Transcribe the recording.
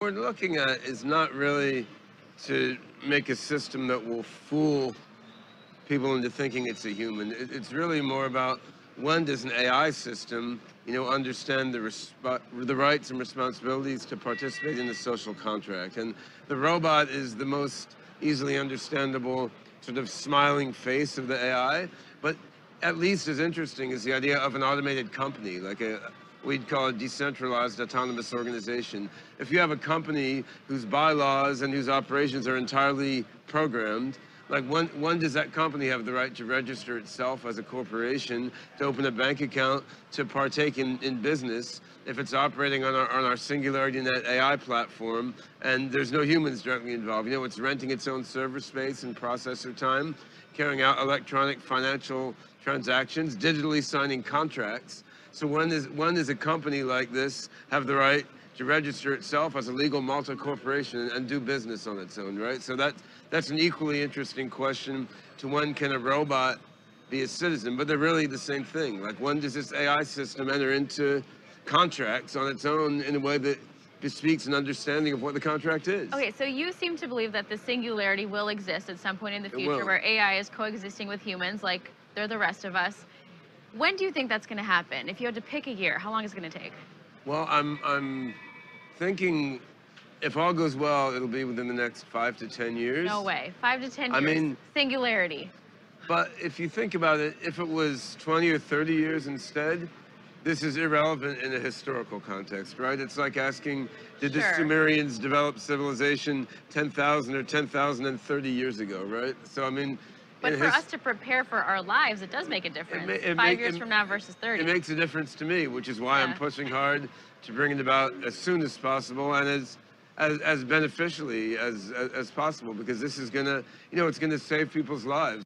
What we're looking at is not really to make a system that will fool people into thinking it's a human. It's really more about, when does an AI system, understand the rights and responsibilities to participate in the social contract. And the robot is the most easily understandable sort of smiling face of the AI, but at least as interesting is the idea of an automated company, like we'd call it decentralized autonomous organization. If you have a company whose bylaws and whose operations are entirely programmed, like when does that company have the right to register itself as a corporation, to open a bank account, to partake in business, if it's operating on our Singularity net AI platform and there's no humans directly involved? It's renting its own server space and processor time, carrying out electronic financial transactions, digitally signing contracts. So when does a company like this have the right to register itself as a legal multi-corporation and do business on its own, right? So that's an equally interesting question to, when can a robot be a citizen? But they're really the same thing. Like, when does this AI system enter into contracts on its own in a way that bespeaks an understanding of what the contract is? Okay, so you seem to believe that the singularity will exist at some point in the future where AI is coexisting with humans like they're the rest of us. When do you think that's going to happen? If you had to pick a year, how long is it going to take? Well, I'm thinking, if all goes well, it'll be within the next 5 to 10 years. No way. 5 to 10 years. I mean, singularity. But if you think about it, if it was 20 or 30 years instead, this is irrelevant in a historical context, right? It's like asking, did the Sumerians develop civilization 10,000 or 10,030 years ago, right? So, I mean... But for us to prepare for our lives, it does make a difference. 5 years from now versus 30. It makes a difference to me, which is why I'm pushing hard to bring it about as soon as possible and as beneficially as possible, because this is gonna, it's gonna save people's lives.